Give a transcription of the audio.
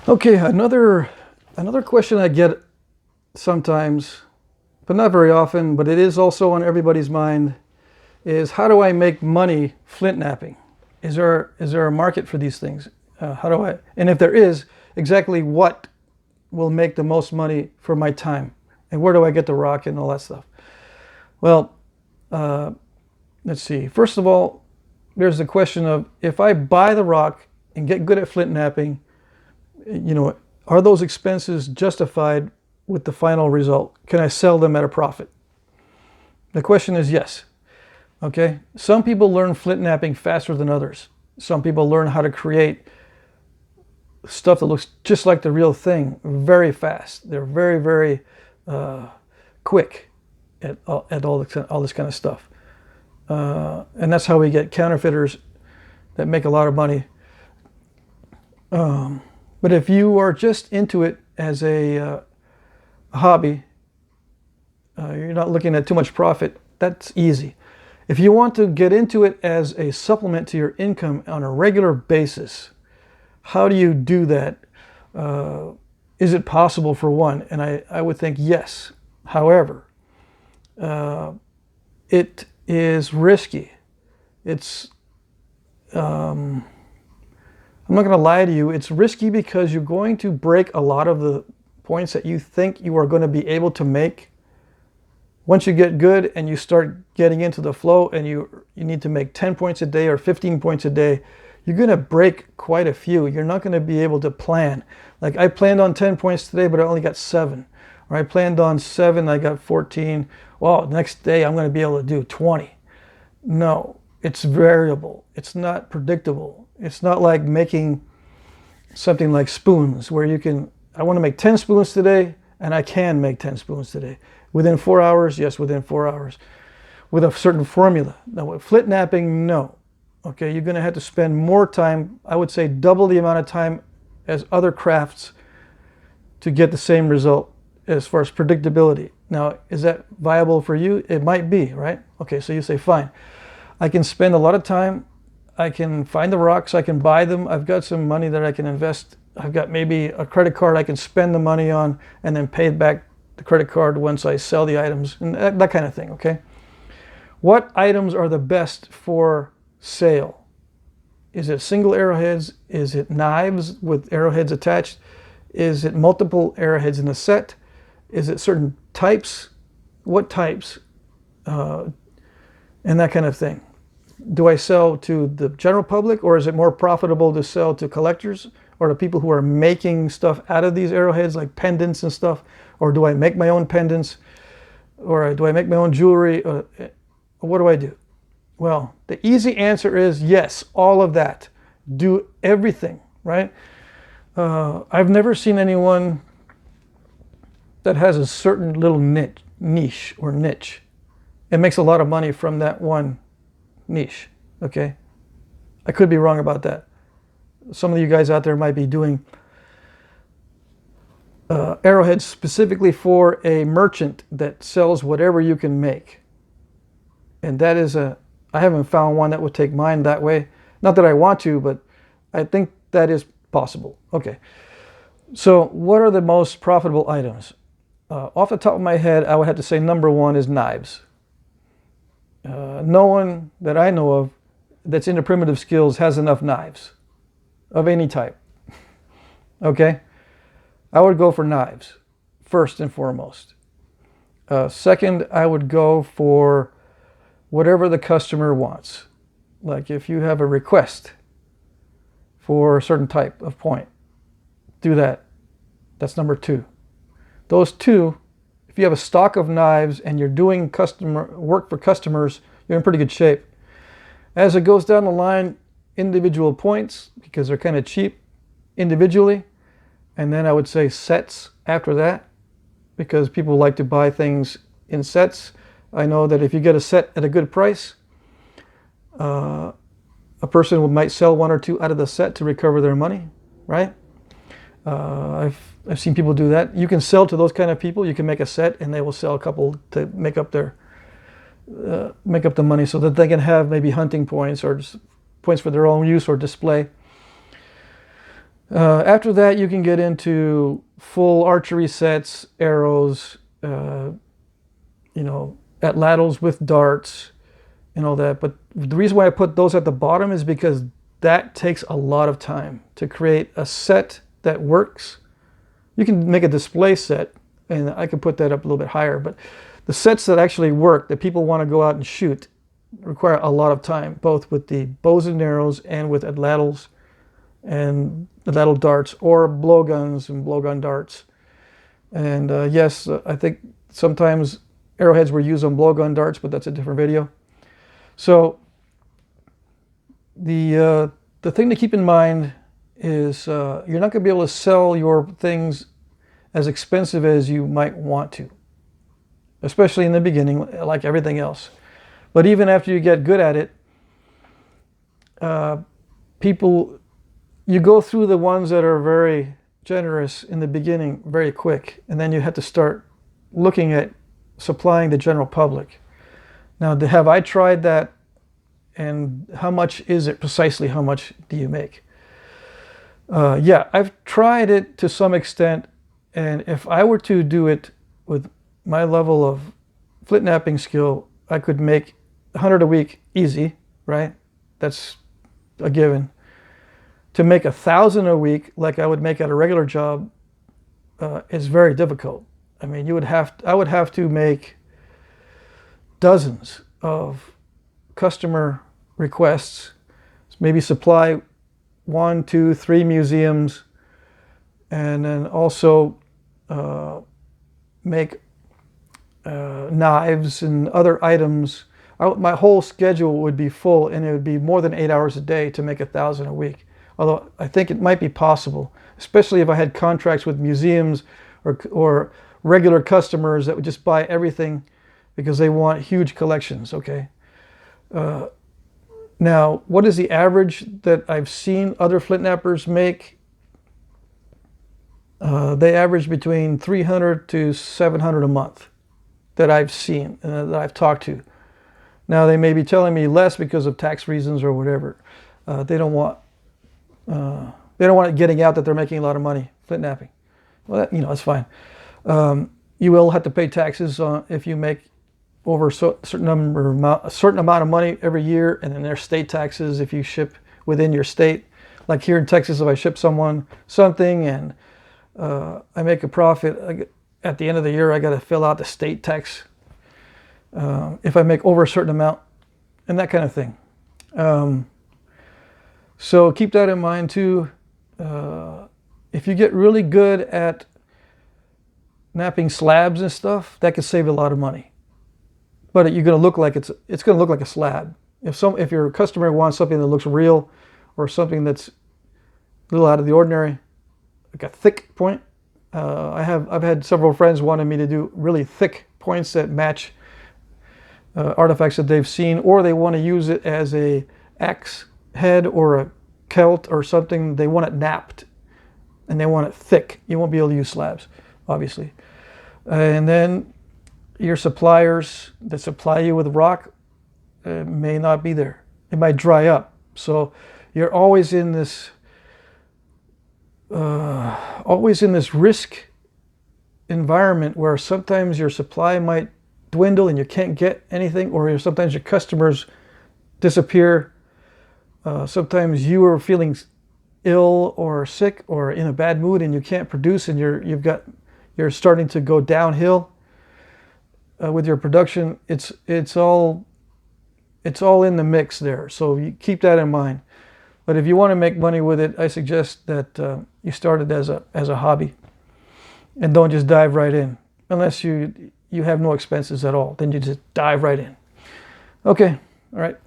Okay, another question I get sometimes, but not very often, but it is also on everybody's mind, is how do I make money flint napping? Is there a market for these things? And if there is, exactly what will make the most money for my time? And where do I get the rock and all that stuff? Well, let's see. First of all, there's the question of if I buy the rock and get good at flint napping, are those expenses justified with the final result? Can I sell them at a profit? The question is yes. Okay. Some people learn flint napping faster than others. Some people learn how to create stuff that looks just like the real thing very fast. They're very, very quick at all this kind of stuff. And that's how we get counterfeiters that make a lot of money. But if you are just into it as a hobby, you're not looking at too much profit, that's easy. If you want to get into it as a supplement to your income on a regular basis, how do you do that? Is it possible for one? And I would think yes. However, it is risky. I'm not going to lie to you. It's risky because you're going to break a lot of the points that you think you are going to be able to make. Once you get good and you start getting into the flow and you need to make 10 points a day or 15 points a day, you're going to break quite a few. You're not going to be able to plan. Like I planned on 10 points today, but I only got 7. Or I planned on 7, I got 14. Well, next day I'm going to be able to do 20. No, it's variable. It's not predictable. It's not like making something like spoons where I want to make 10 spoons today and I can make 10 spoons today. Within 4 hours? Yes, within 4 hours. With a certain formula. Now with flint napping, no. Okay, you're going to have to spend more time, I would say double the amount of time as other crafts to get the same result as far as predictability. Now, is that viable for you? It might be, right? Okay, so you say, fine. I can spend a lot of time. I can find the rocks. I can buy them. I've got some money that I can invest. I've got maybe a credit card I can spend the money on and then pay back the credit card once I sell the items and that kind of thing, okay? What items are the best for sale? Is it single arrowheads? Is it knives with arrowheads attached? Is it multiple arrowheads in a set? Is it certain types? What types? And that kind of thing. Do I sell to the general public, or is it more profitable to sell to collectors or to people who are making stuff out of these arrowheads like pendants and stuff? Or do I make my own pendants? Or do I make my own jewelry? What do I do? Well, the easy answer is yes, all of that. Do everything, right? I've never seen anyone that has a certain little niche. It makes a lot of money from that one niche, okay? I could be wrong about that. Some of you guys out there might be doing arrowheads specifically for a merchant that sells whatever you can make. And that is I haven't found one that would take mine that way. Not that I want to, but I think that is possible. Okay. So what are the most profitable items? Off the top of my head, I would have to say number 1 is knives. No one that I know of that's into primitive skills has enough knives of any type. Okay? I would go for knives, first and foremost. Second, I would go for whatever the customer wants. Like if you have a request for a certain type of point, do that. That's number 2. Those 2, if you have a stock of knives and you're doing customer work for customers, you're in pretty good shape. As it goes down the line, individual points, because they're kind of cheap individually. And then I would say sets after that, because people like to buy things in sets. I know that if you get a set at a good price, a person might sell 1 or 2 out of the set to recover their money, right? I've seen people do that. You can sell to those kind of people. You can make a set and they will sell a couple to make up the money so that they can have maybe hunting points or just points for their own use or display. After that, you can get into full archery sets, arrows, atlatls with darts and all that. But the reason why I put those at the bottom is because that takes a lot of time to create a set that works. You can make a display set, and I can put that up a little bit higher, but the sets that actually work, that people want to go out and shoot, require a lot of time, both with the bows and arrows and with atlatls and atlatl darts, or blowguns and blowgun darts. And yes, I think sometimes arrowheads were used on blowgun darts, but that's a different video. So the thing to keep in mind is you're not going to be able to sell your things as expensive as you might want to, especially in the beginning, like everything else. But even after you get good at it, you go through the ones that are very generous in the beginning very quick, and then you have to start looking at supplying the general public. Now, have I tried that, and how much is it precisely? How much do you make? Yeah, I've tried it to some extent, and if I were to do it with my level of flint knapping skill, I could make 100 a week easy, right? That's a given. To make 1,000 a week, like I would make at a regular job, is very difficult. I mean, I would have to make dozens of customer requests, maybe supply 1, 2, 3 museums, and then also make knives and other items. My whole schedule would be full, and it would be more than 8 hours a day to make 1,000 a week. Although I think it might be possible, especially if I had contracts with museums or regular customers that would just buy everything because they want huge collections, okay? Now, what is the average that I've seen other flint knappers make? They average between 300 to 700 a month that I've seen and that I've talked to. Now, they may be telling me less because of tax reasons or whatever. They don't want it getting out that they're making a lot of money flint knapping. Well, that's fine. You will have to pay taxes if you make over a certain amount of money every year, and then there's state taxes if you ship within your state. Like here in Texas, if I ship someone something and I make a profit, at the end of the year I got to fill out the state tax if I make over a certain amount, and that kind of thing. So keep that in mind too. If you get really good at knapping slabs and stuff, that could save a lot of money. But you're going to look like it's going to look like a slab. If your customer wants something that looks real, or something that's a little out of the ordinary, like a thick point, I've had several friends wanting me to do really thick points that match artifacts that they've seen, or they want to use it as a axe head or a celt or something. They want it napped and they want it thick. You won't be able to use slabs, obviously. And then your suppliers that supply you with rock may not be there. It might dry up. So you're always in this risk environment where sometimes your supply might dwindle and you can't get anything, or sometimes your customers disappear. Sometimes you are feeling ill or sick or in a bad mood and you can't produce, and you're starting to go downhill with your production. It's all in the mix there. So you keep that in mind. But if you want to make money with it, I suggest that you start it as a hobby, and don't just dive right in, unless you have no expenses at all. Then you just dive right in. Okay, all right.